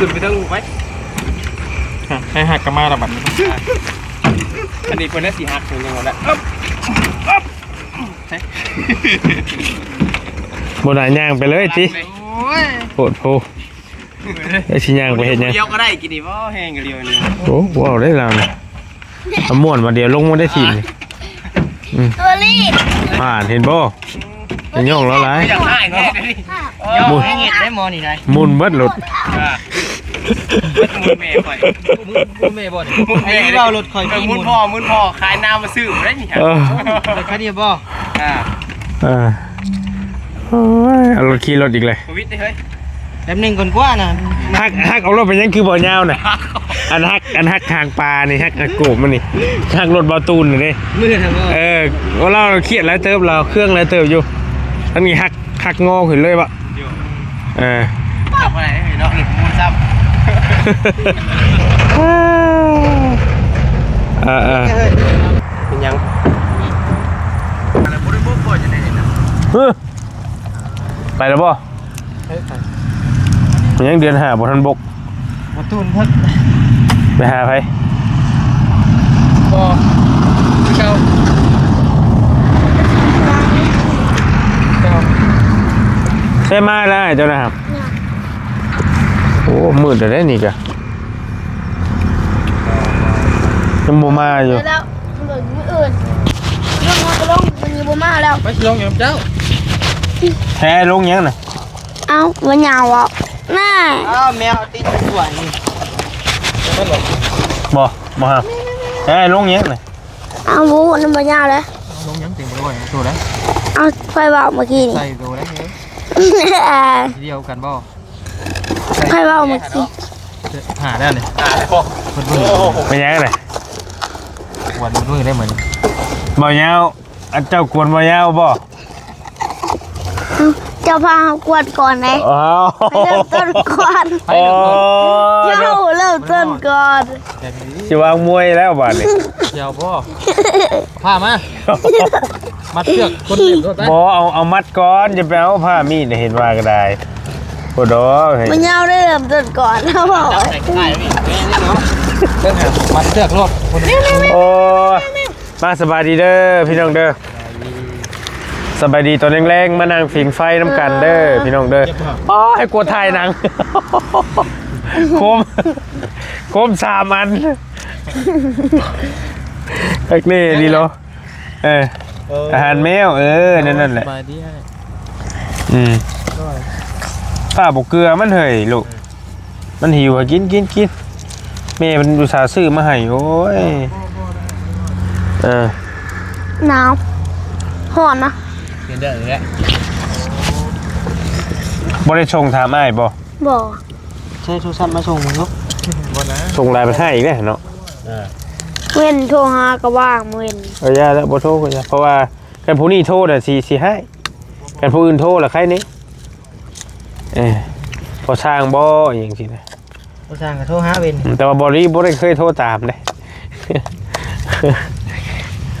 ขึ้นไปทั้งลูกไหมให้หักกระมาระบัดอันนี้คนนั้นสีหักถึงยังหมดแล้วบนหน้าย่างไปเลยจีโหดโหไอ้ชิ้นย่างไปเห็นยังเดียวก็ได้กินดิว่าแห้งกันเดียวนี่โอ้ว้าวได้แล้วเนี่ยม้วนมาเดียวลงมาได้ทีนี่ตัวนี้เห็นบ่เป็นย่องแล้วไรอย่างง่ายแค่นี้มุนให้เงี้ยได้มอนี่ไงมุนเบิดหลุดมุนเมย์ข่อยมุนเมย์บ่มุนเมย์เราหลุดข่อยมุนพ่อขายน้ำมาซื้อได้นี่ฮะแค่นี้บ่เอารถขี่รถอีกเลยวิทย์ได้เฮ้ยแป๊บนึงก่อนกว่านะฮักเอารถไปยังคือบ่อยาวน่ะอันฮักทางปลานี่ฮักโกบมันนี่ฮักรถบอตูนนี่มือทำว่าเราเครียดแล้วเติบเราเครื่องแล้วเติบอยู่อันนี้ฮักงอขึ้นเลยปะทำอะไรเนาะหลุดมูลซ้ำเป็นยังอะไรบริโภคก่อนจะได้เห็นนะไปแล้วป่ะมันยังเดือนหาบนทันบกบตูนพัดไปหาไปบ่เจ้าใช่มาแล้วเจ้านะครับโอ้มืดแต่ได้นี่กะยังบ่มาอยู่แล้วเหลือมืออื่นลงมาก็ลงมันมีบ่มาแล้วไปลงอย่างเจ้าแท้ลงยังน่ะเอ้ามันยาวอ่ะน่าแมวติดสวยนี่บ่ครับแท้ลงยังน่ะเอาบูมันมันยาวเลยลงยังเต็มไปด้วยตัวได้เอาไฟเบาเมื่อกี้ใส่ตัวได้เดียวกันบ่ไฟเบาเมื่อกี้หาได้เลยบ่ไม่ยังเลยวันมือได้เหมือนบ่ยาวอันเจ้ากวนบ่ยาวบ่เจ้าพากวดก่อนไหมไปเริ่มต้นก่อนเจ้าเริ่มต้นก่อนจะวางมวยแล้วบ้านนี้เจ้าพ่อผ้ามามัดเชือกคนเดียวบ่เอามัดก่อนจะไปเอาผ้ามีดเห็นว่าก็ได้โอ้ดอมันยาวเริ่มต้นก่อนนะพ่อมัดเชือกรวบโอ้มาสบายดีเด้อพี่น้องเด้อสบายดีตอนแรงๆมานั่งผิงไฟน้ำกันเด้อพี่น้องเด้ออ๋อให้กลัวถ่ายหนังโคม3 อันเอ็กนี่ดีโลอาหารแมวนั่นแหละป้าบอกเกลือมันเหยลูกมันหิวกินแม่มันอุตส่าห์ซื้อมาให้โอ้ยหนาวหอนนะเดี๋ยวอย่างเงี้ยบ่ได้ชงถามอ้ายบ่ใช่โทรศัพท์มาส่งมึงเนาะส่งไลน์ไปให้อีกแน่เนาะเว้นโทรหาก็ว่างเว้นย่าแล้วบ่โทรก็ย่าเพราะว่ากันผู้นี้โทรน่ะสิให้กันผู้อื่นโทรล่ะใครนี่พอสร้างบ่อย่างสินะพอสร้างก็โทรหาเว้นแต่ว่าบ่ได้เคยโทรตามเด้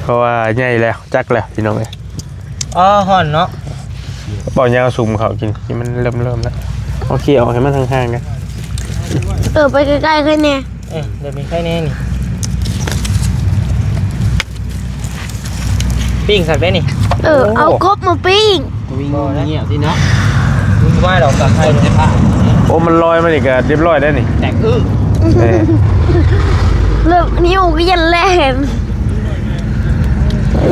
เพราะว่าใหญ่แล้วจักแล้วพี่น้องเอ้ยห่อนเนาะบ่ยาวสุ่มเขากินนี่มันเริ่มแล้วเอาขี้ออกให้มันห่างๆกันไปใกล้ๆขึ้นเนี่ยเดี๋ยวมีใครแน่นี่ปิ้งสักได้นี่เอากบมาปิ้งวิ่งเงี้ยสิเนาะวิ่งว่ายเรากับไทยเลยโอ้มันลอยมาอีกเรียบร้อยได้นี่แตกเริ่มนิ้วก็ยันแรง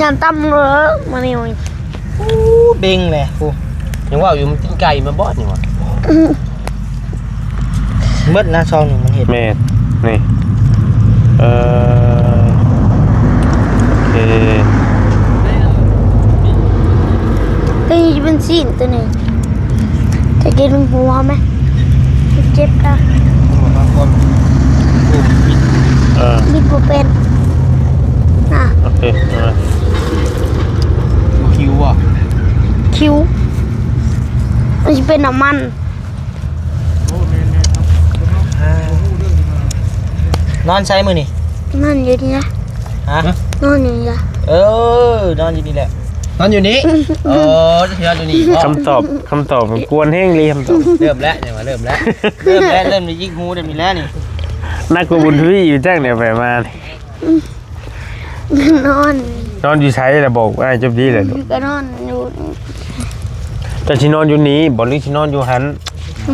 ยันตั้มเลยมานิ้วเบ่งเลยกูยังว่าอยู่มันตีไก่มาบอดนี่วะเมื่อหน้าซองมันเห็นเมดนี่เป็นซีนตัวหนึ่งจะกินหัวไหมเจ็บค่ะมีโปรเป็นโอเคคิวอ่ะคิวมันจะเป็นน้ำมันนอนใช้มือนี่นอนอยู่นี่นะนอนอยู่นี่ละนอนอยู่นี่แหละ นอนอยู่นี้จะนอนอยู่นี่ คำตอบมันกวนแห้งเลยคำตอบ เริ่มแล้วเนี่ยมาเริ่มแล้วเริ่มยิกหูเริ่มมีแล้วนี่ นักกบุญทุยอยู่แจ้งเนี่ยไปมานี่ นอน นอนอยู่ใช้แต่บอกว่าจบดีเลยลูก ก็นอนอยู่ แต่ที่นอนอยู่นี้บอกลิที่นอนอยู่หัน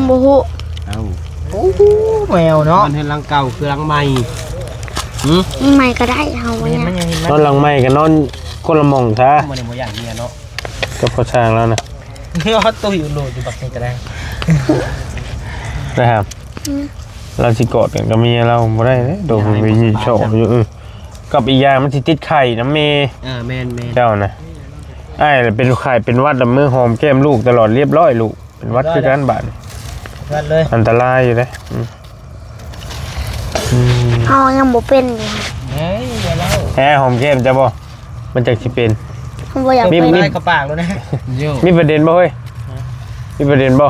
บ่ฮู้ โอ้แมวเนาะมันเป็นรังเก่าคือรังใหม่หืม ใหม่ก็ได้เฮาเนี่ย นอนหลังไม่กันนอนคนละหมองซะ มันในโมอย่างนี้เนาะ ก็พอช่างแล้วนะ เขาตัวอยู่โหลดอยู่บักนี่ก็ได้ นะครับเราสิกอดกันกับเมียเราบ่ได้เลยโดนมันมีโชว์อยู่กับอีกอย่างมันสิติดไข่น้ำเม แมน เจ้านะไอ้เป็นไข่เป็นวัดลำมือหอมแก้มลูกตลอดเรียบร้อยลูกเป็นวัดคือการบาด กันเลย อันตรายอยู่เลยเฮายังบ่เป็นอยู่ เฮ้ยเดี๋ยวเล่า แหมหอมแก้มจะบ่มันจะสิเป็น เฮาบ่อยาก มี เป็น ได้กระปากแล้วนะ มีประเด็นบ่เฮ้ยมีประเด็นบ่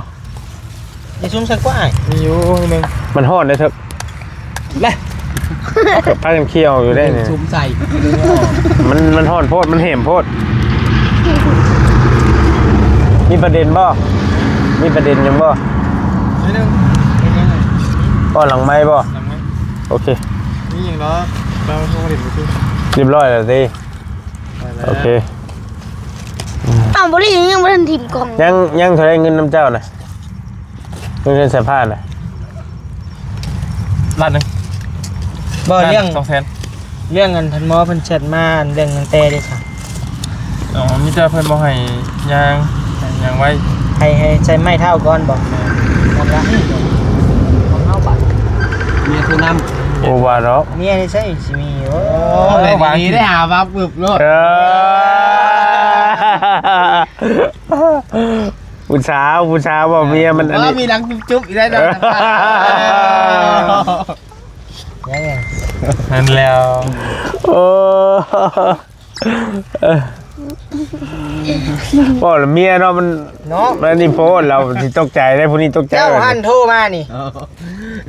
อย่าซุ่มสักว่ามีอยู่นึง มันฮอดได้เถอะ แล้ ป้ายังเคี่ยวอยู่ได้เนี่ย ซุ่มใส่ มันฮอดโพดมันเห็มโพดมีประเด็นบ่มีประเด็นยังบ่ นิดนึง บ่หลังไม้บ่โอเค นี่อย่างล้อเราโทรเด็ดไปที่ เรียบร้อยแล้วสิโอเค อ้าวบ่ได้ยังบ่ทันถิ่มกล่อง ยังเท่าไรเงินน้ำเจ้าน่ะเงินใส่ผ้าน่ะ ล้านนึงบ่เรื่อง200,000เรื่องเงินทันหมอเพิ่นเช็ดมาเรื่องเงินเต้ได้ค่ะอ๋อมีแต่เพิ่นบ่ให้ยางไว้ให้ใช้ไม้เท่าก่อนบอกทำละของเฮาบัดเมียคือนำ โอวาร็อก เมียนี่ใช่สิมีโอ้ดีได้หาวับปึบโลด ผู้สาวบอกเมียมันอันนี้ มีรังจุ๊บอีกได้ด้วยยังไงนั่นแล้ว โอ้บอกเมียเนาะมัน เนาะ มันนี่โพสเราที่ตกใจได้พวกนี้ตกใจ เจ้าหันโทรมานี่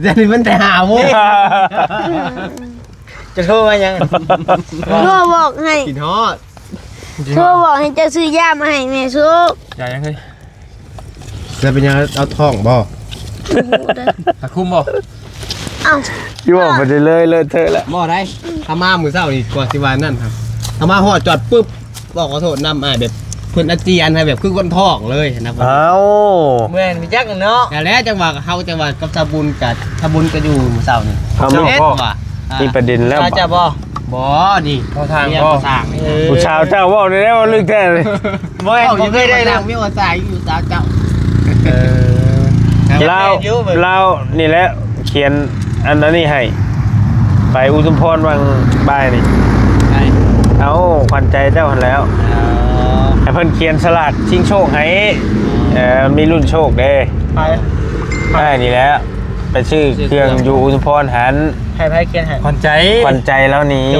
จะนี่มันแต่หาโว้ยจะโทรมายัง โทรบอกให้ กินฮอด โทรบอกให้จะซื้อยามาให้แม่ซุก ยายังไงจะเป็นยังเอาท้องบ่ตะคุมบ่ เอ้า พี่บอกไปเลยเธอละ บ่ได้ทำมามือเศร้านี่กว่าสิวานั่นครับทำมาหอดจอดปุ๊บบอกขอโทษนำแบบเพิ่นอาเจียนให้แบบคือคนท้องเลยนะ เอ้า เมื่อนี่จักเนาะแล้วจังหวะเฮาจังหวะกับชาบุญกับชาบุญก็อยู่มื้อเช้านี่ เอาไม่ ว่ะ มีประเด็นแล้ว จะบ่ดิเข้าทางบ่ทาง ผู้ชาวเจ้าว่าได้ว่าลึกแท้เลย บ่เคยได้นางมีว่าสายอยู่สาวเจ้า เรานี่แหละเขียนอันนั้นนี่ให้ไปอุทุมพรวังบ่ายนี่เอาขวัญใจเจ้าหันแล้วให้เพิ่นเขียนสลัดชิงโชคให้มีรุ่นโชคเด้ได้นี่แหละไปชื่อเครื่องอยู่อุทุมพรหัน ให้ไผเขียนให้ขวัญใจ ขวัญใจแล้วนี้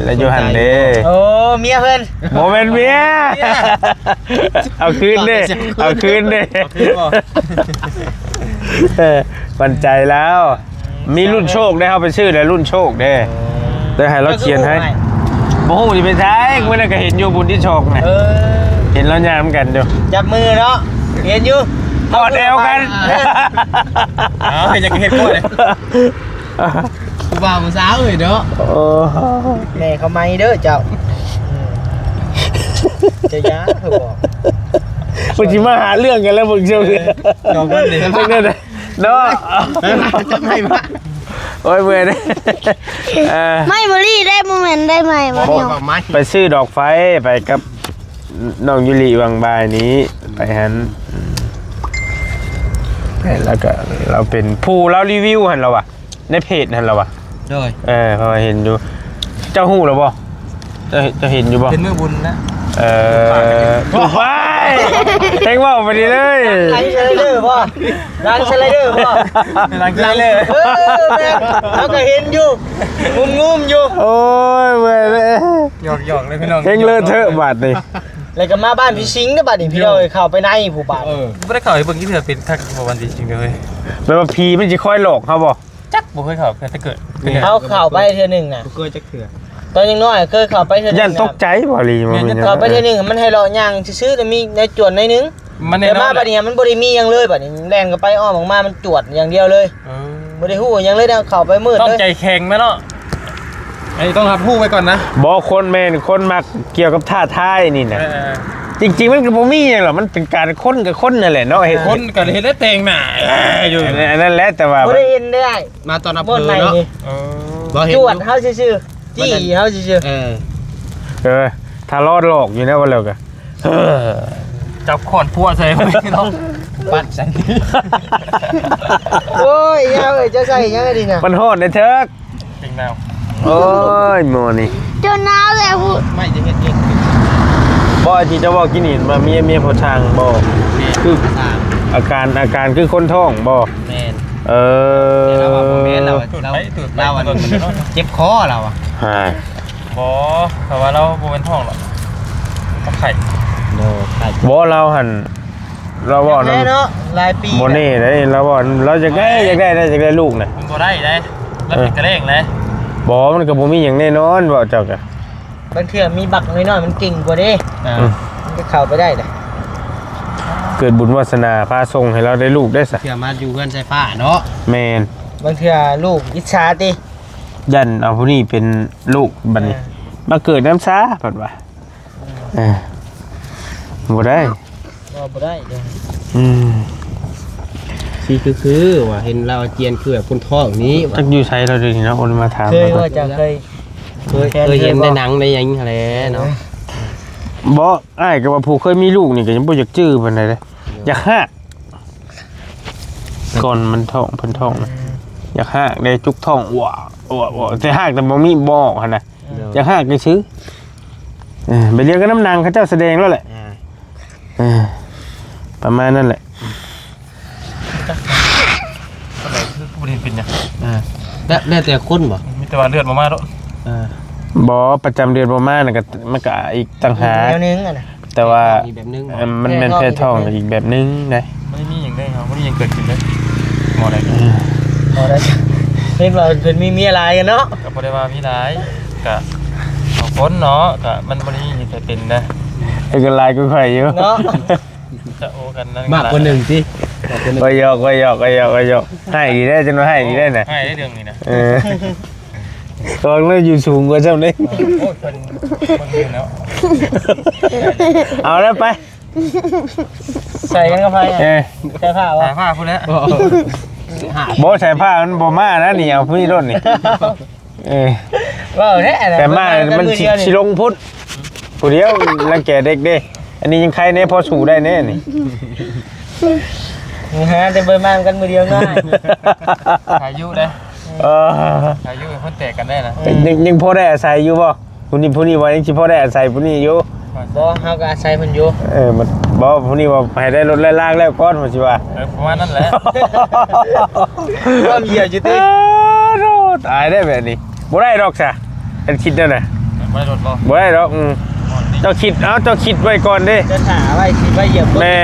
แล้วอยู่หันเด้ โอ้เมียเพิ่น โมเมนต์เมียเอาคืนเด้เอาคืนเด้ขวัญใจแล้วมีรุ่นโชคได้เข้าไปชื่อเลยรุ่นโชคเด้ได้ให้เราเขียนให้โมโหจะเป็นใช่เมื่อนั้นก็เห็นอยู่บุญที่โชคไงเห็นแล้วยามกันอยู่ จับมือเนาะเห็นอยู่ กอดเอวกันเห็นจะเห็นพวกเลยกูบ่าวมื้อเช้าเอ้ยเด้อแม่เขาไม่เด้อเจ้าจะยาเถอะบอก มึงจะมาหาเรื่องกันแล้วมึงเชื่อเลย จองกันเลยเนาะ จะไม่มา โอ้ยเมื่อยเลย ไม่บรี่ได้โมเมนต์ได้ไหมบ่เดียว ไปซื้อดอกไฟไปกับน้องยุลีวังบายนี้ไปหันแล้วก็เราเป็นผู้เรารีวิวหันเราอะในเพจหันเราอะ โดย พอเห็นอยู่เจ้าหูหรือบ่จะเห็นอยู่บ่ เป็นมือบุญนะ ถูกไปเอ็งว่าไปดีเลย ร้านสไลเดอร์ป่ะร้านสไลเดอร์ป่ะร้านสไลเดอร์แม่เราก็เห็นอยู่งุ่มอยู่ โอ้ยเว้ยเลย หยอกเลยพี่น้อง เอ็งเลิศเถอะบาทนี่ แล้วก็มาบ้านพี่สิงห์นะบัดนี้พี่เราเข้าไปในผู้บ้านไม่ได้เข้าไปเบิ่งที่เธอเป็นทักวันจริงเลย แปลว่าพีมันจะค่อยหลอกเขาบ่ จักบ่เคยเข้าแค่ถ้าเกิดเขาเข้าไปเทื่อนึงน่ะบ่เคยจักเทื่อ ตอนยังน้อยเคยเข้าไปเทื่อนึง ย่านตกใจบ่ลีมัน เข้าไปเทื่อนึงมันให้เลาะย่างซื่อๆแต่มีในจวนในนึงแต่มาบัดนี้มันบ่ได้มีหยังเลยบัดนี้แล่นก็ไปอ้อมออกมามันจวดอย่างเดียวเลยบ่ได้ฮู้หยังเลยนะเข้าไปมืดเลยต้องใจแข็งแม่เนาะไอ้ต้องรับฮู้ไว้ก่อนนะ บ่คนแม่นคนมักเกี่ยวกับท่าทายนี่นะจริงๆมันก็บ่มีหยังหรอกมันเป็นการคนกับคนนั่นแหละเนาะเฮ็ด คนก็เฮ็ดได้แต่งหน้าอยู่ อันนั้นแหละแต่ว่า บ่ได้เห็นได้มาตอนรับเพิ่นเนาะจวดเฮาซื่อๆจี้เฮาซื่อถ้ารอดหลอกอยู่นะว่าแล้วก็จับขอนพัวใส่พี่น้องปัดใส่โอ้ยยาวเอ้ยจะใส่ยังไงดีน่ะมันโหดเถิกจริงแนวโอ้ยหมอนี่จนหนาวแล้วไม่จะเฮ็ดเอง บ่ที่จะบอกกินนี่มาเมียพอทางบ่คืออาการคือคนท้องบ่แม่นเราว่าบ่แม่นเราเจ็บคอเราอ่ะบ่แต่ว่าเราบ่เป็นท้องหรอกก็ไข่บ่เราหั่นเราบ่นั่นเนาะหลายปีบ่นี่ได้เราบ่เราอยากได้ลูกน่ะบ่ได้แล้วเป็นกระเร่งเลยบ่มันก็บ่มีหยังแน่นอนว่าเจ้าก็บางเทื่อมีบักน้อยๆมันเก่งกว่าเด้มันจะเข้าไปได้เด้เกิดบุญวาสนาพาส่งให้เราได้ลูกได้ซะเทื่อมาอยู่เฮือนใส่ผ้าเนาะแม่นบางเทื่อลูกอิจฉาติยันเอาผู้นี้เป็นลูกบัดนี้มาเกิดน้ำซาบัดว่าบ่ได้บ่ได้เด้สิคือว่าเห็นเราเจียนคือแบบคนท้องนี้จักอยู่ไสเราเดี๋ยวนี้เนาะโอนมาถามเคยว่าจะเคยเห็นในหนังในหยังอะไรเนาะบ่อ้ายก็ว่าผู้เคยมีลูกนี่ก็ยังบ่อยากจื้อปานใดเด้อยากหากก่อนมันท้องเพิ่นท้องอยากหากได้จุกท้องว้าวแต่หากแต่บ่มีบอกหั่นน่ะอยากหากได้ซื้อไปเรียนกับน้ำนางเขาเจ้าแสดงแล้วแหละประมาณนั้นแหละอะไรคือบ่ได้เป็นหยังแล้วแต่คนบ่มีแต่ว่าเลือดมาแล้วบ่ประจำเดือนบ่มาน่ะก็มันก็อีกต่างหากแบบนึงอ่ะนะแต่ว่าอีกแบบนึงมันเป็นเพศท้องอีกแบบนึงได้ไม่มีหยังได้ครับบ่มีหยังเกิดขึ้นเลยหมอได้เพิ่นว่าเพิ่นมีอะไรกันเนาะก็บ่ได้ว่ามีหลายก็เอาคนเนาะก็มันบ่ได้มีแต่เป็นนะไอ้ก็ลายก็ค่อยอยู่เนาะจะโอกันนั่นมากกว่า1ติก็ยอกให้ดีได้จังว่าให้ดีได้น่ะให้ได้เรื่องนี้นะตอนนี้อยู่สูงกว่าเจ้านี่โอ้ยเป็นยืนแล้วเอาแล้วไปใส่กันกับไฟใส่ผ้าวะใส่ผ้าพูดแล้วโบใส่ผ้ามันโบมานะนี่เอาพี่รถนี่ว่าแท้แต่มามันชิลงพุทธผู้เดียวรังแกเด็กเด้อันนี้ยังใครเนี่ยพอสู่ได้แน่นี่ฮะแต่เบอร์มากันมือเดียวง่ายอายุได้อายุเพิ่นแตกกันได้นะยังพอได้อาศัยอยู่บ่ผู้นี้ว่ายังสิพอได้อาศัยผู้นี้อยู่บ่เฮาก็อาศัยเพิ่นอยู่มันบ่ผู้นี้ว่าให้ได้รถล่างแล้วก่อนว่าสิว่าประมาณนั้นแหละความเหี้ยอยู่ติตายได้แบบนี้บ่ได้ดอกซะอันคิดนั่นน่ะบ่ได้รถบ่ได้ดอกเจ้าคิดไว้ก่อนเด้จะหาไว้คิดไว้เหยียบแม่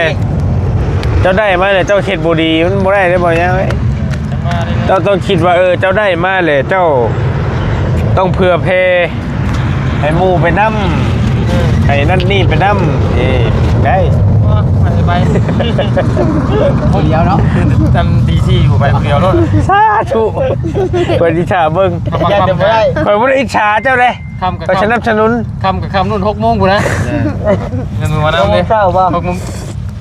เจ้าได้มาเลยเจ้าเฮ็ดบ่ดีมันบ่ได้ได้บ่ยังเอ้ยเจ้าต้องคิดว่าเจ้าได้มาเลยเจ้าต้องเผื่อเพให้หมู่ไปนำให้นั่นนี่ไปนำได้ไปคนเดียวเนาะทำดีซี่อยู่ไปคนเดียวรถสาธุเปิดอิจฉาเบิ่งอย่าเดี๋ยวบ่ได้เปิดบ่ได้อิจฉาเจ้าเลยไปสนับสนุนคำกับคำนู่น6 โมงกูนะเงินมาแล้วเลย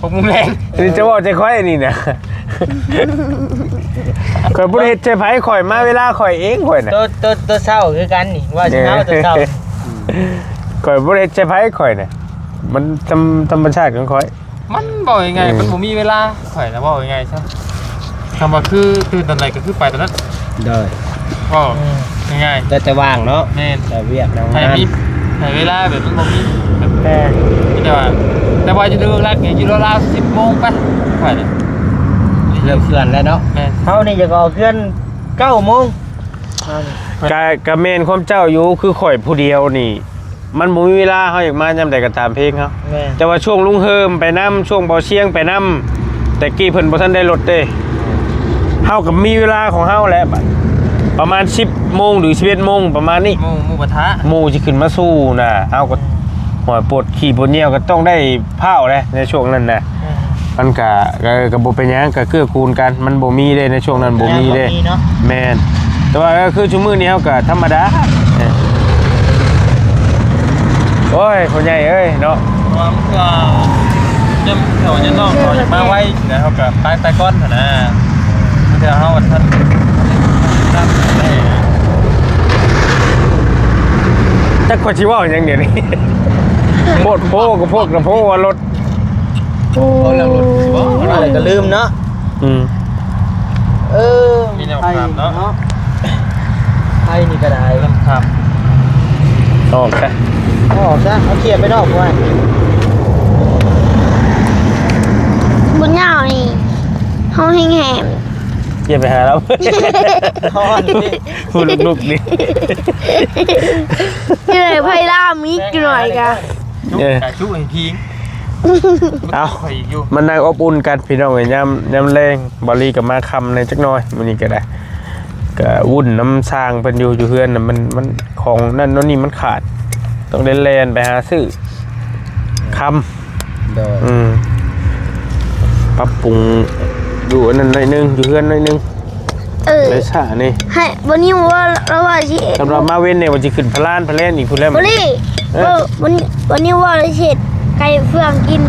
6 โมงแรงนี่จะบอกใจค่อยนี่นะข่อยบ่ได้เฮ็ดใจไผข่อยมาเวลาข่อยเองข่อยน่ะตัวเศร้าคือกันนี่ว่าสิเฮาตัวเศร้าข่อยบ่ได้เฮ็ดใจไผข่อยน่ะมันธรรมชาติของข่อยมันบอกยังไงมันบ่มีเวลาข่อยแล้วบอกยังไงซะคำว่าคือตอนไหนก็คือไปตอนนั้นได้ก็ง่ายแต่จะว่างเนาะแม่นแต่เวียกแล้วให้เวลาแบบมันบ่มีแต่ว่าจะดูรักอยู่ราวๆ10 โมงไปข่อยเริ่มเคลื่อนแล้วเนาะเฮานี่จะก็เคลื่อน9 โมงกะแม่นความเจ้าอยู่คือข่อยผู้เดียวนี่มันบ่มีเวลาเฮาอยากมายามใดก็ตามเพลงเฮาแต่ว่าช่วงลุงเฮิมไปนำช่วงบ่เชียงไปนำแต่กี้เพิ่นบ่ทันได้รถเด้เฮาก็มีเวลาของเฮาแหละบัด ประมาณ10 โมงหรือ11 โมงประมาณนี้หมูปะทะหมูจะขึ้นมาสู้น่ะเอาก็หัวปวดขี่ปวดเหนียวก็ต้องได้เผาเลยในช่วงนั้นน่ะมันก็บ่เป็นหยังก็เกื้อกูลกันมันบ่มีเลยในช่วงนั้นบ่มีเลยแม่นแต่ว่าก็คือชั่วโมงนี้เฮาก็ธรรมดาโอ้ยพ่อใหญ่เอ้ยเนาะความก็จำเขาจะต้องเขาจะมาไว้นะเขากับไปก้อนนะเดี๋ยวเขาท่านตั้งได้จักว่าสิว่าหยังเดี๋ยวนี้หมดโพกับพวกกระโพว่ารถโอ้แล้วรถสิบ่อะไรก็ลืมเนาะมีแนวถามเนาะไอ้นี่ก็ได้ลำถามออกซะเอาเขียนไปนอกไว้บุญยาวนี่ห้องแห้งๆอย่าไปหาแล้วพูดลุกๆนี่เหนื่อยไพ่ล่ามีกี่หน่อยกันกะชุให้พิงเอามันนั่งอบอุ่นกันพี่น้องเอ้ยยามแรงบริกับมาคำในจักหน่อยมื้อนี้ก็ได้ก็วุ่นน้ำสร้างเพิ่นอยู่เฮือนน่ะมันของนั่นโน่นนี่มันขาดต้องเล่นไปหาซื้อคำปรับปรุงอยู่อันนั้นหน่อยนึงอยู่เฮือนหน่อยนึงเลยซ่านี่ให้วันนี้ว่าเราว่าสิสำหรับมาเว้นเนี่ยว่าสิขึ้นพลานอีกพุ่นแล้ววันนี้ว่าเราเฮ็ดไก่เฟืองกิน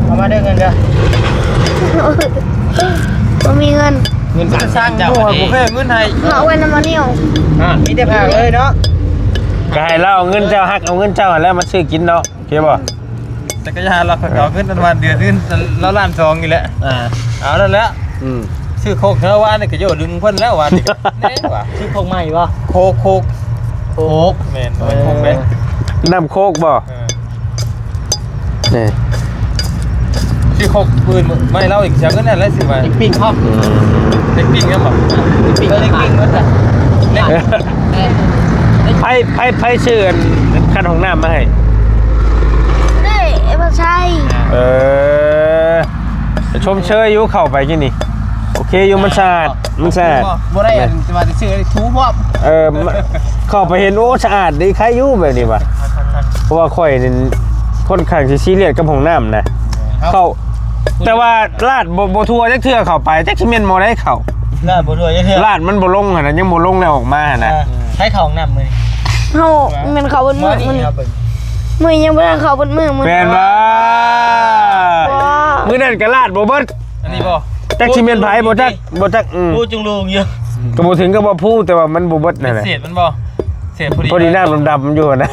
เอามาได้เงินเด้อบ่มีเงินสร้างเจ้าบ่เคยเงินให้เอาไว้นำมาเนี่ยวมีแต่ผักเลยเนาะก็ให้เราเอาเงินเจ้าฮักเอาเงินเจ้าแล้วมาซื้อกินเนาะเข้าบ่จักรยานเราเขาขึ้นประมาณเดือนนึงแล้วล้าน2นี่แหละเอาแล้วแหละซื้อโคกเธอว่านี่ก็โยดึงเพิ่นแล้วว่านี่แน่ว่ะซื้อโคกใหม่บ่โคกแม่นโคกแม่นน้ำโคกบ่นี่ซื้อโคกปืนไม่เล่าอีกเสียเงินนั่นแล้วสิว่าปิ้งครับเด็กปิ้งกันบ่ปิ้งเด็กปิ้งเบิดอ่ะไผชื่อคันของน้ำมาให้บ่ใช่ชมเชยอยู่เข้าไปกินนี่โอเคอยู่มันสะอาดบ่ได้จะมาซื้อทูพร้อมเข้าไปเห็นโอ้สะอาดดีใครอยู่แบบนี้ว่ะเพราะว่าข่อยนี่ค่อนข้างสิซีเรียสกับห้องน้ำนะเข้าแต่ว่าลาดบ่ทั่วจักเทื่อเข้าไปจักสิแม่นบ่ได้เข้าลาดบ่ทั่วจักเทื่อลาดมันบ่ลงหั่นน่ะยังบ่ลงแล้วออกมาหั่นน่ะใช้เข้าห้องน้ำมื้อเฮามันเข้าบนมือมื้อยังบ่ได้เข้าบนมือแม่นบ่มื้อนั้นก็ลาดบ่เบิดอันนี้บ่จักสิแม่นไผบ่จักพูดจุงลุงอยู่ก็บ่ถึงก็บ่พูดแต่ว่ามันบ่เบิดนั่นแหละเศษมันบ่เศษพอดีน้ำดำๆอยู่นะ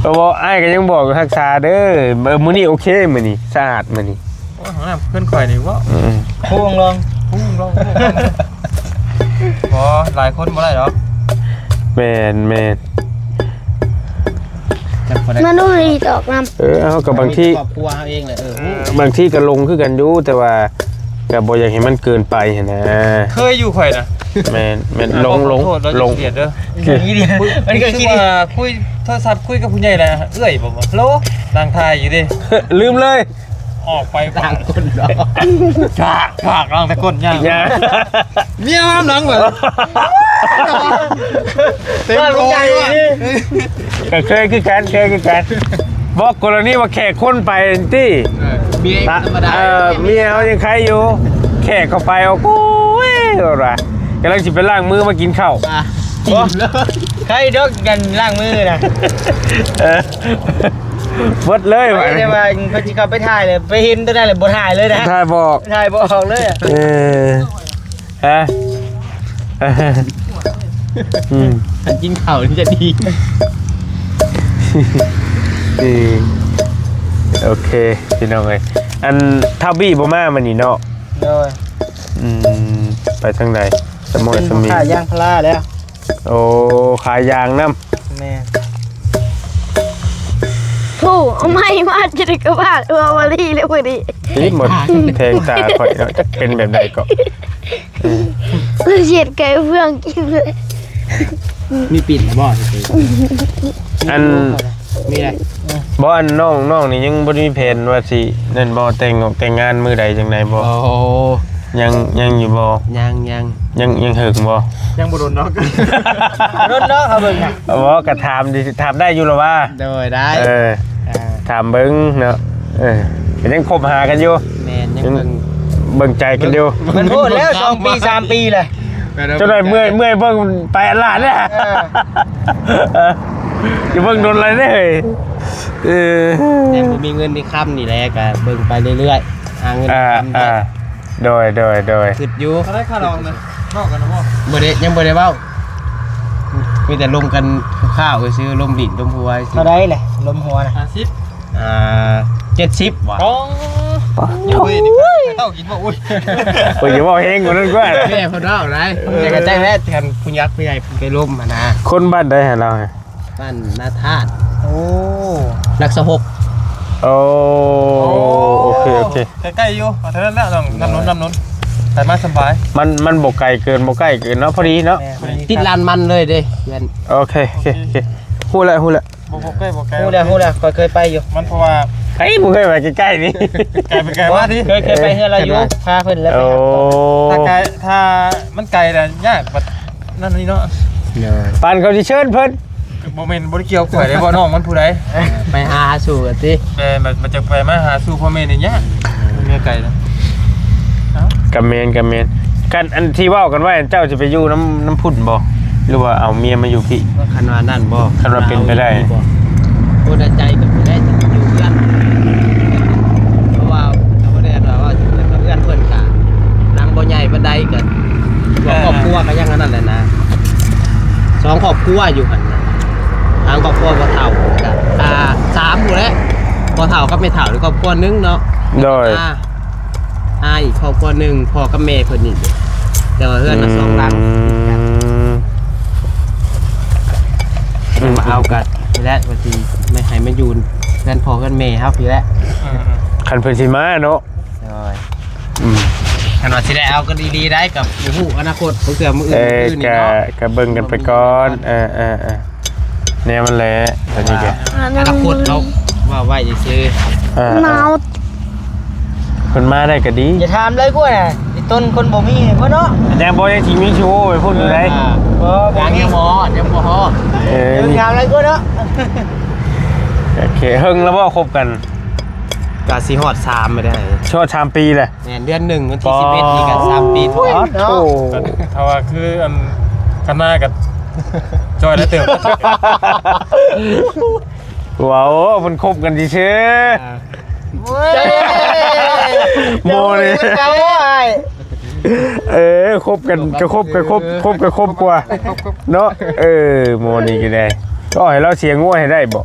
ก็บอกไอ้ก็ยังบอกรักษาเด้อมื้อนี้โอเคมื้อนี้สะอาดมื้อนี้โอ้ยน้ำเพิ่นข่อยนี่ว่าพุ่งลงบ่หลายคนบ่ได้หรอกแม่นมาดูรีตอกน้ำเอากับบางที่ครอบครัวเองแหละบางที่ก็ลงคือกันอยู่แต่ว่าก็บ่อยากให้มันเกินไปนะเคยอยู่ข่อยนะแม่นลงเกียดเด้อมันก็คิดว่าคุยโทรศัพท์คุยกับผู้ใหญ่แหละเอ้ยบ่โลนางทายอยู่ดิลืมเลยออกไปต่างคนดอกฝากลองตะก้นย่างเมียห้ามหลังเหรอเต็มโกยว่ะก็เคยคือกันบอกกรณีว่าแขกคนไปที่เมียเขายังใครอยู่แขกเข้าไปเอากูอะไรกำลังจิบไปล้างมือมากินข้าวใครดอกกันล้างมือนะเบิดเลยไปเลยว่าเขาจะขับไปถ่ายเลยไปเห็นตัวนั้นเลยบ่ถ่ายเลยนะถ่ายบอกเลยฮะกินข้าวนี่จะดีโอเคพี่น้องเลยอันทับบี้บ่มามันนี่เนาะไปทางไหนสมอยสมีขายยางพาราแล้วโอ้ขายยางน้ำแม่ผู้ไม่มาจะได้กระบาดมาลีเลยพอดีนี่หมดแทงตาข่อยเนาะจะเป็นแบบใดก็เฉียดไก่เฟื่องกินเลยมีปิ่นบ่อันมีอะไรบ่อันน้องนี่ยังบ่มีแผนว่าสินั่นบ่แต่งงานมื้อใดจังได๋บ่โอ้ ยังอยู่บ่ยังหึงบ่ ยังบ่โดนน็อกโดนน็อกครับเบิ่งน่ะ บ่ก็ถามดิถามได้อยู่หรอว่า โดยได้ ถามเบิ่งเนาะก็ยังคบหากันอยู่ แม่นยังเบิ่งใจกันอยู่ มันพูดแล้ว2ปี3ปีเลย จนได้เมื่อยเบิ่งไปอันลาดเนี่ยอย่าเบิ่งโดนอะไรเด้แต่บ่มีเงินมีค่ำนี่แหละก็เบิ่งไปเรื่อยๆหาเงินโดยคิดอยู่ เขาได้ค่าลองเลยนอกกันนะพ่อ บ่ได้ยังบ่ได้เว้ามีแต่ลมกันข้าวซื้อลมดิ่งลมหัว เท่าได้เลยลมหัวน่ะ70ว่ะ อยู่นี่เต้ากินบ่อุ้ย เพิ่นอย่าเว้าเฮงกว่านั้นกว่า แม่เพิ่นเว้าได้แต่ก็แจ้งแล้วกันผู้ยักษ์ผู้ใหญ่ไปลมนะ คนบ้านใดหาเรา บ้านนาธาตุ โอ้ รักษา6โอเคใกล้ๆอยู่เท่านั้นแหละต้องนำนนแต่มาสบายมันบ่ไกลเกินบ่ใกล้เกินเนาะพอดีเนาะ ติดลานมันเลยเด้เพื่อน โอเคฮู้แล้วบ่ใกล้ฮู้แล้วเคยไปอยู่มันเพราะว่าเฮ้ยมึงเคยไปใกล้ๆนี่ไกลไปไกลว่าที่เคยไปเฮือนเราอยู่พาเพิ่นแล้วไปถ้ามันไกลน่ะยากบัดนั่นนี่เนาะ ปานเขาสิเชิญเพิ่น บ่แม่นบ่ได้เกี่ยวข่อยได้บ่น้องมันผู้ใด ไปหาสู่กันติแต่มันจะไปมาหาสู่พ่อแม่นี่ยากแม่ไกลนะกะเมนกันอันที่เว้ากันว่าเจ้าจะไปอยู่น้ำพุ่นบ่หรือว่าเอาเมียมาอยู่พี่ คันว่านั่นบ่ คันว่าเป็นไปได้ โอ้ใจก็ไปได้อยู่เพื่อนเพราะว่าเขาบ่ได้ว่าจะเพื่อนกับเพื่อนกันนางบ่ใหญ่ปานใดกันครอบครัวก็ยังอันนั้นแหละนะ2ครอบครัวอยู่หั่นน่ะทางครอบครัวบ่เฒ่ากัน3ผู้แล้วบ่เฒ่ากับไม่เฒ่าหรือครอบครัวนึงเนาะโดยอีกครอบครัวนึงพ่อกับแม่เพิ่นนี่แต่ว่าเฮือนน่ะ2หลังมาเอากันทีแรกว่าสิไม่ให้มาอยู่เพื่อนพ่อเพื่อนแม่ครับทีแรก คันเพิ่นสิมาเนาะขนาดสิได้เอากันดีๆได้กับผู้อนาคตเผื่อมืออื่นนี่เนาะก็เบิ่งกันไปก่อนแนวมันแหละตอนนี้แกอนาคตเขาว่าไว้ซื่อหนาว เพิ่นมาได้ก็ดีอย่าถามเลยกูน่ะไอ้ต้นคนบ่มีบ่เนาะแต่บ่ยังสิมีชูไปพูดอยู่ไดยังบ่ฮอถามเลยกูเนาะโอเคเฮิงแล้วบ่คบกันก็สิฮอด3ไม่ได้ชอด3ปีแหละแม่นเดือน1วันที่11นี่กัน3ปีโอ้ถ้าว่าคืออันคณะกับจอยแล้วเติมว้าวมันคบกันซื่อโมนี่คบกันก็คบกว่าเนาะโมนี่ก็ได้ก็ให้เราเสียงง่วยให้ได้บ่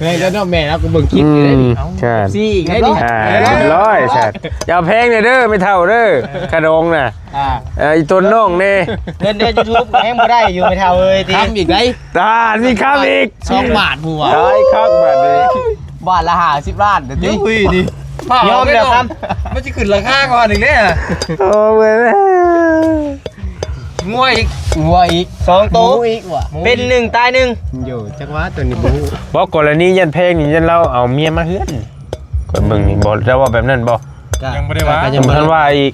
แม่แล้วเนาะแม่แล้วกูเบิ่งคลิปอยู่ได้ดิใช่ซี่อีกได้ดิ100ใช่อย่าแพงเด้อไม่เท่าเด้อขนมน่ะอีต้นน้องนี่เงินเดือน YouTube แฮงบ่ได้อยู่ไม่เท่าเอ้ยติทำอีกได้มีค่าอีก2 บาทผู้ว่าได้ครับแบบนี้บาทละ50 ล้านเด้อติดิยอมแล้วครับมันสิขึ้นราคาก่อนอีกเด้อโอ้เว้ยงัวอีก2โตอีกว่ะเป็น1ตาย1อยู่จักว่าตัวนี้บ่กรณียันเพลงนี่ยันเราเอาเมียมาเฮือนก็เบิ่งนี่บ่จะว่าแบบนั้นบ่ยังบ่ได้ว่ายังบ่ทันว่าอีก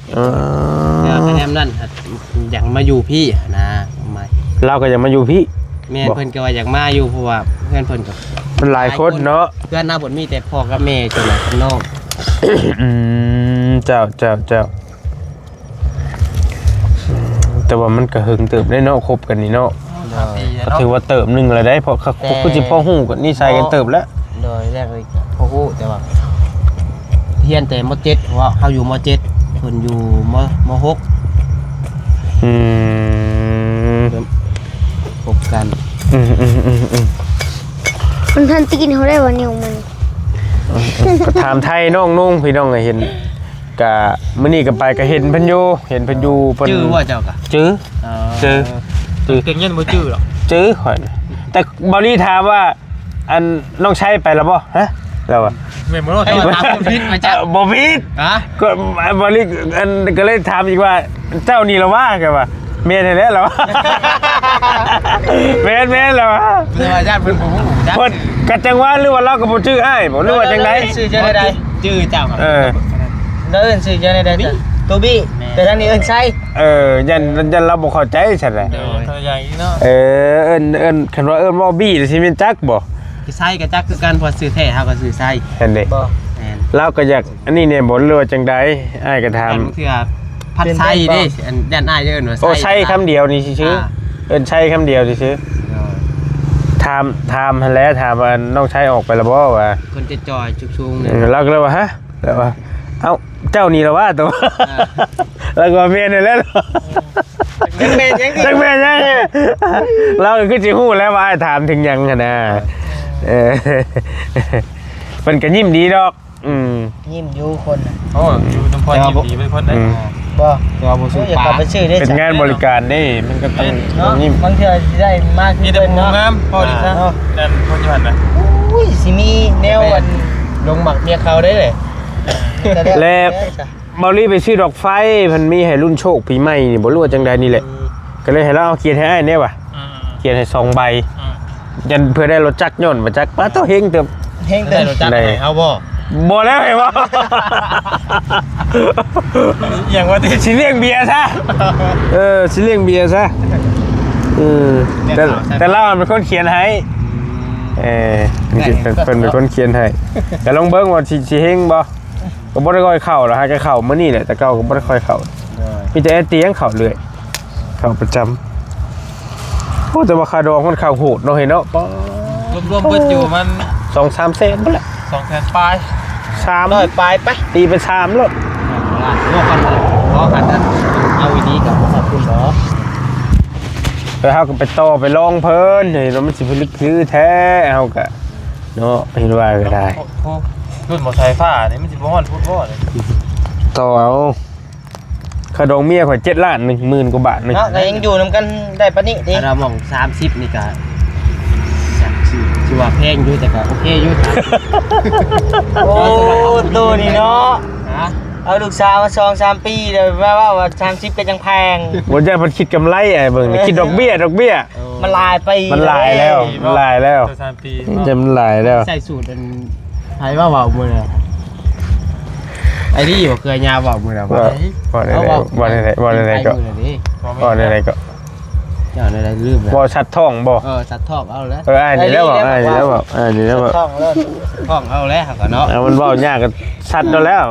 คะแนนนั่นอยากมาอยู่พี่นะเราก็อยากมาอยู่พี่แม่เพิ่นก็ว่าอยากมาอยู่เพราะว่าเพื่อนเพิ่นก็มันหลายคนเนาะเพื่อนหน้าบ่มีแต่พ่อกับแม่จังได๋ข้างนอกเจ้าแต่ว่ามันก็หึงเติบได้เนาะคบกันนี่เนาะก็ถือว่าเติบนึงแล้วได้เพราะคือสิพ่อฮู้กันนิสัยกันเติบแล้วโดยแรกเลยพ่อฮู้แต่ว่าเรียนแต่ม.7เพราะว่าเฮาอยู่ม.7เพิ่นอยู่ม.6คบกันมันทันตีนเขาได้วันนี้มันก็ถามไทยน้องนุ่งพี่น้องก็เห็นกะมื้อนี้ก็ไปก็เห็นเพิ่นอยู่เพิ่นจื้อว่าเจ้ากะจื้อเก่งยันบ่จื้อหรอกจื้อข่อยแต่บ่รีถามว่าอันน้องใช้ไปแล้วบ่ฮะแล้วอ่ะแม่นบ่รู้ถามผิดมาจ้ะบ่ผิดก็บ่รีอันก็เลยถามอีกว่าเจ้านี่ล่ะว่าก็ว่าแม่นแล้วล่ะแม่นแล้วเรื่องว่าญาติเพิ่นบ่ฮู้เพิ่นก็จังว่าหรือว่าเราก็บ่จื้ออ้ายบ่หรือว่าจังได๋ชื่อจังได๋จื้อเจ้าเดินชื่อจังได๋จ้ะ ตัวบี้แต่ทางนี้เอิ้นใช่ ยันเราบ่เข้าใจซั่นแหละ ตัวใหญ่เนาะ เอิ้นคันว่าเอิ้นว่าบี้สิแม่นจักบ่ คือไส้กับจักคือกันพอซื้อแท้เฮาก็ซื้อไส้ เห็นเด้ บ่ แม่น เราก็อยากอันนี้เนี่ยบ่รู้ว่าจังใดอ้ายก็ถาม อันคือผัดไส้เด้อันด้านอ้ายเอิ้นว่าไส้ โอ้ใช่คำเดียวนี่ซื่อเอิ้นใช่คำเดียวซื่อถามหั่นแหละถามว่าน้องชายออกไปแล้วบ่ว่า คนจะจอยชุกๆเนี่ย เราก็เลยว่าฮะแล้วว่าเอ้าเจ้านี่ล่ะว่าตัวแล้วก็เมียนี่แหละ จังแม่นยัง จังแม่นยังเราก็คือสิฮู้แล้วว่าอ้ายถามถึงหยังหั่นน่ะเพิ่นก็ยิ้มดีดอกยิ้มอยู่คนน่ะ โอ้อยู่น้ำพอยิ้มดีเป็นคนได้ บ่ ตัวบ่สู้ อย่า ปาก ลับไปชื่อได้ เป็นงานบริการนี่มันก็ต้อง เนาะ ยิ้ม บางเทื่อสิได้มาก มี ขึ้น แต่ เพิ่น หมู เนาะ งามพอดีซะนั่นคนอยู่หันนะ อุ้ยสิมีแนวอันลงหมักเมียเขาได้เลย แล้วบอลลี่ไปซื้อดอกไฟมันมีให้รุ่นโชคปีใหม่นี่บ่รู้ว่าจังใดนี่แหละก็เลยให้เราเอาเขียนให้อ้ายเนี่ยว่ะเขียนให้2ใบยันเพื่อได้รถจักรยนต์มาจักป้าต้องเฮงเติม เฮงเติม จักไหนเอาบ่ บ่แล้วไอ้บ่ อย่างว่าที่ สิเลี้ยงเบียร์ซะสิเลี้ยงเบียร์ซะแต่เราเป็นคนเขียนให้เป็นคนเขียนให้แต่ลองเบิ่งว่าสิเฮงบ่ก็บ่ได้ค่อยเข้าหรอกฮะก็เข้ามื้อนี้แหละแต่เก่าก็บ่ได้ค่อยเข้ามีแต่เตียงเข้าเรื่อยเข้าประจำโอ้แต่ว่าค่าดองมันเข้าโหดเนาะเห็นเนาะ รวมๆเบิดอยู่มัน 2-3 แสนพุ่นแหละ 200,000ปลาย 3 ปลายไป ตีเป็น3โลด โลกกันเพราะหันนั้นเอาอีดีกับขอบคุณเนาะ ไปเฮาก็ไปต่อไปลองเพิ่นเห็นว่ามันสิผลึกคือแท้เฮาก็เนาะเห็นว่าก็ได้ รุ่นมอไซค์ฟ้านี่มันสิบ่ฮ้อนพูดบ่เลย ต่อเอาค่าดองเมียข่อย7ล้าน10,000กว่าบาทนึง เนาะก็ยังอยู่นำกันได้ปะนี่ดิ เรามอง30นี่ก็จักชื่อว่าแพงอยู่แต่ก็โอเคอยู่ โอ้ตัวนี่เนาะ ฮะ เอาลูกสาวมา2-3 ปีเดี๋ยวว่า30ก็ยังแพง บ่ใช่เพิ่นคิดกำไรไอ้เบิ่งนี่คิดดอกเบี้ยมันลายไป มันหลายแล้วมันหลายแล้ว 3ปี จะมันหลายแล้ว ใส่สูตรเป็นไผว่าเว้ามื้อน่ะไอ้นี่บ่เคยยาเว้ามื้อน่ะ บ่ได้ก็บ่ได้ก็ เจ้าได้ลืมแล้ว บ่ชัดท้องบ่ สัตว์ทอกเอาแล้ว อ่านนี่แล้วบ่อ่านนี่แล้วบ่อ่านนี่แล้วบ่ ท่องแล้ว ทอกเอาแล้วก็เนาะ มันเว้ายากก็ชัดแล้ว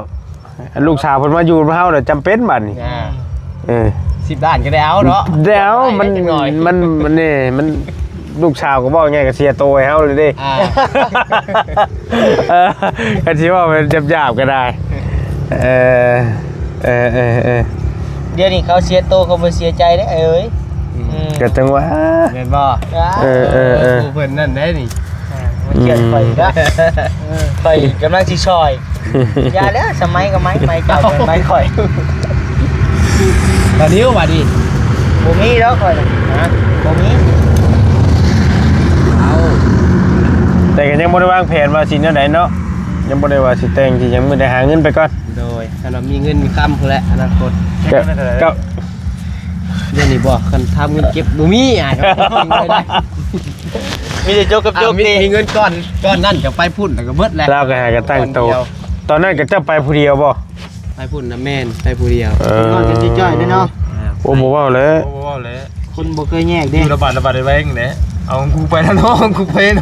ลูกสาวเพิ่นมาอยู่กับเฮาน่ะจำเป็นบัดนี้10ล้านก็ได้เอาเนาะ เดี๋ยวมันนี่มันลูกชาวก็บอกไงก็เสียโตให้เฮาเลยดิก็สิว่ามันหยาบๆก็ได้เดี๋ยวนี้เขาเสียโตเขาบ่เสียใจเด้เอ้ย ก็จังว่า แม่นบ่ผู้เพิ่นนั่นได้นี่ มันเกลียดข่อยนะข่อยกำลังสิซอยอย่าเด้อสมัยก็ไม้เก่าไม้ข่อย ตอนนี้ว่าดิ บ่มีแล้วข่อยนะบ่มี เอา แต่ก็ยังบ่ได้วางแผนว่าสิแนวใดเนาะยังบ่ได้ว่าสิแต่งสิยังบ่ได้หาเงินไปก่อน โดยถ้าเรามีเงินมีคำพุ่นแหละอนาคต ก็ เดี๋ยวนี้บ่คันทำเงินเก็บบ่มีอ่ะก็ไม่ได้ มีแต่โจกกับโจก มี นี่ เงินก้อนนั่นจะไปพุ่นแล้วก็เบิดแล้ว เราก็หากันตั้งโตตอนนั้นก็จะไปผู้เดียวบ่ ไปพุ่นนะแม่นไปผู้เดียว นอนกันจ้อยๆเด้อเนาะ โอ้บ่เว้าเลย โอ้ว่าเลย คนบ่เคยแยก ดู เด้ ระบาดได้แวงเด้เอากูไปแล้วน้องกูเป็น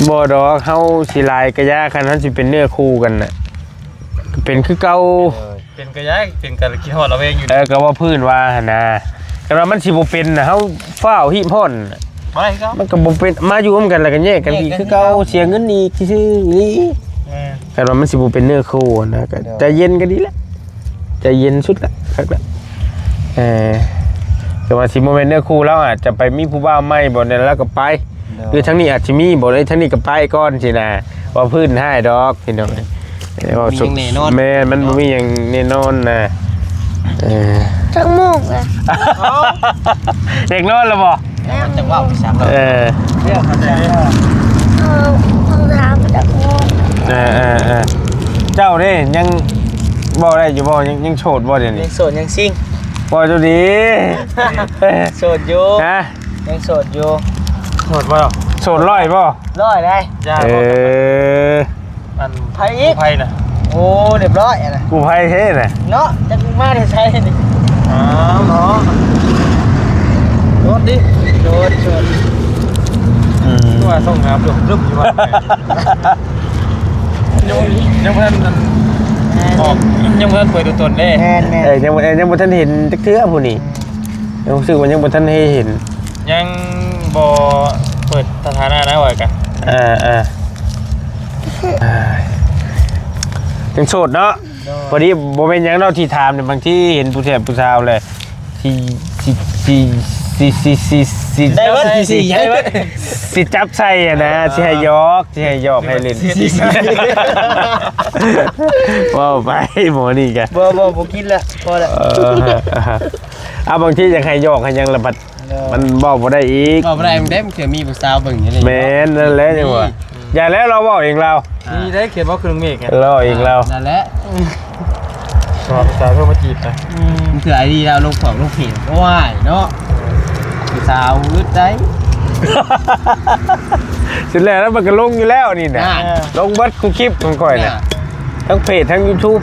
บ่ดอกเฮาสิลายกะยาคันเฮาสิเป็นเนื้อคู่กันน่ะเป็นคือเก่า เป็นกระยะเป็นกระคิดฮอดระแวงอยู่ ก็ว่าพื้นว่าหั่นน่ะแต่ว่ามันสิบ่เป็นน่ะเฮาฟ้าวหิมฮ้อนน่ะ บ่ได้ก็ มันก็บ่เป็นมาอยู่ร่วมกันแล้วก็แยกกันอีกคือเก่าเสียเงินอีกซื่อๆนี่แต่ว่ามันสิบ่เป็นเนื้อคู่นะก็ใจเย็นก็ดีแล้วใจเย็นสุดละครับละแต่ว่าสิบ่แม่นเนื้อคู่แล้วอาจจะไปมีผู้บ่าวใหม่บ่นั่นแล้วก็ไปหรือทั้งนี้อาจจะมีบ่ได้ทั้งนี้ก็ไปก่อนสินะว่าพื้นให้ดอกพี่น้องว่าสุดแม่มันบ่มีหยังแน่นอนนะทั้งหมูกเลย เด็กนอนแล้วบ่ มันจะว่าสัก เรื่องเข้าใจ ห้องน้ำจากงง เจ้านี่ยังบ่ได้อยู่บ่ยังโสดบ่เดี๋ยว ยั นี้ งโสดยังซิ่ง บ่จุดี โสดอยู่ ฮะ ยังโสดอยู่ โหดบ่ โสดร้อยบ่ ร้อยได้ ยา เอ บ่ อ มัน ไผอีก ไผน่ะ โอ้เรียบร้อยนะ กูภัยเท่น่ะ เนาะจะมาได้ใช้นี่ อ้าวเนาะโดดดิ โดด ตัวส่งน้ำรึบอยู่ว่ายังเพิ่นออกยังเพิ่นเปิดตัวตนเด้ แมน ยังบ่ทันเห็นจักเทื่อผู้นี้ยังรู้สึกว่ายังบ่ทันให้เห็น ยังบ่เปิดสถานะนะว่ากัน ยังโสดเนาะพอดีบ่แม่นหยังเนาะที่ถามเนี่ยบางทีเห็นผู้แทบผู้สาวเลยที่ได้เบิดสิ สิจับใส่อะนะสิให้ยอกให้เล่นว้าวไปหมอนี่กัน บ่กินละพอละ เอาบางทีอยากให้ยอกให้ยังระบัดมันบอกบ่ได้อีก บอกบ่ได้มันเด้มันคือมีผู้สาวเบิ่งอยู่นี่ แม่นนั่นแหละจังว่าอย่าแล้วเราบอกเองเรา นี่ได้เขียนว่าเครื่องเมฆไง เราเองเรา นั่นแหละ สอบสาวเพิ่มมาจีบไป มันคือไอดีแล้วลงของลงเพจว้ายเนาะผู้สาวอึดได้ เสร็จแล้วมันก็ลงอยู่แล้วนี่นะลงเบัดคุคลิปของก่อยนะทั้งเพจทั้ง YouTube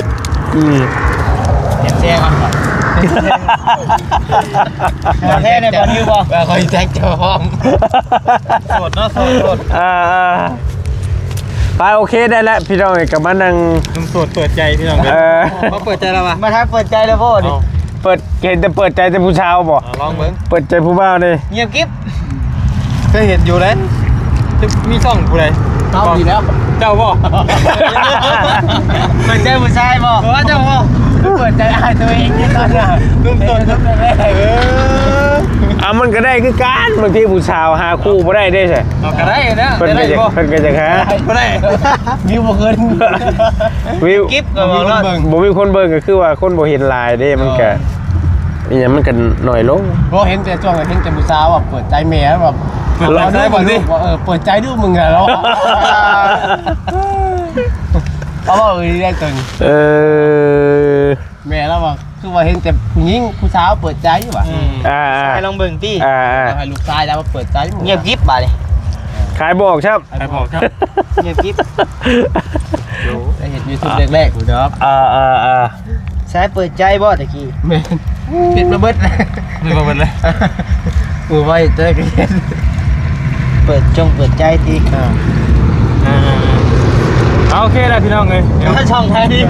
เก็บแชร์ก่อนก่อน แท้ในบ่อนอยู่บ่ ว่าคอยแจ็คเจ้าห้อง โสดเนาะโสด ไปโอเคได้แล้วพี่น้องกับมานั่ง นุ่มโสดเปิดใจพี่น้องเขาเปิดใจแล้ววะ มาทักเปิดใจแล้วพ่อดิ เปิดเห็นแต่เปิดใจแต่ผู้ชาวบ่ ลองเบิ้ง เปิดใจผู้บ่าวนี่ เงียบกิ๊บ เคยเห็นอยู่แล้วจะมีช่องผู้ใด เอาดีแล้ว เจ้าบ่ เปิดใจผู้ชายบ่ ว่าเจ้าบ่ เปิดใจอายตัวเองนี่ตอนน่ะ นุ่มโสดนุ่มแม่มันก็ได้คือการบางทีผู้ชาวหาคู่บ่ได้ได้ใช่ เอากระไรนะ เพิ่นก็จะหา กระไร วิวบ่เกิน วิว กิ๊บก็บอกว่า บ่มีคนเบิ่งก็คือว่าคนบ่เห็นลายเด้มันก็อีหยังมันก็น้อยลง บ่เห็นแต่ช่วงเห็นแต่ผู้สาวแบบเปิดใจแม่แบบ เปิดใจบ่ดิ เปิดใจดูมึงอะแล้วเพราะว่าได้ตึง แม่แล้วว่าคือว่าเห็นแต่ผู้หญิงผู้สาวเปิดใจอยู่ว่ะ ชายลองเบิ่งตี้ ให้ลูกชายแล้วมาเปิดใจ เงียบกิ๊บบ่ดิ ขายบอกครับ ใครบอกครับ เงียบกิ๊บ ได้เห็น YouTube แรกๆกูเนาะ ชายเปิดใจบ่ตะกี้ แม่ปิดมาเบิด ไม่บอกมันเลย กูไว้เจอกัน เปิดใจที โอเคแล้วพี่น้องเลย ถ้าช่องไทยนี่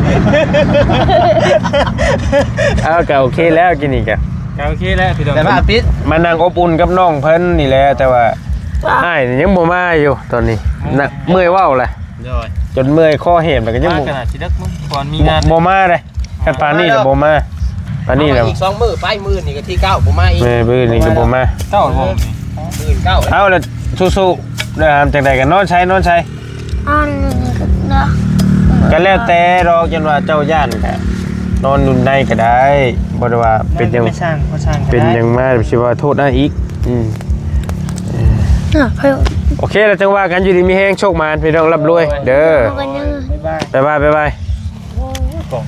ก็โอเคแล้วกินอีกอะ โอเคแล้วพี่น้อง แต่ว่าปิด มานั่งอบอุ่นกับน้องเพิ่นนี่แหละแต่ว่าอ้ายนี่ยังบ่มาอยู่ตอนนี้น่ะเมื่อยเว้าแหละ ย่อย จนเมื่อยคอแหบแล้วก็ยัง มา บ่ ขนาดชิดักมั้งก่อนมีงาน บ่มาเลยกันปานนี้แล้วบ่มาปานนี้แล้ว อีก2มื้อไปมื้อนี่ก็ที่9บ่มาอีก แม่บื้อนี่ก็บ่มา เจ้าบ่ มื้อ9 เอาละสู้ๆนะครับจังได๋ก็นอนใช้ อันนี้ก็นะ ก็แล้วแต่ดอกจนว่าเจ้าย่านก็นอนนุ่นในก็ได้บ่ได้ว่าเป็นหยัง ไม่สร้างก็สร้าง เป็นหยังมาสิว่าโทษนะอีกโอเคแล้วจังว่ากันอยู่ดีมีแฮงโชคมานพี่น้องร่ำรวยเด้อ กันยัง บ๊ายบาย บ๊ายบาย กล่อง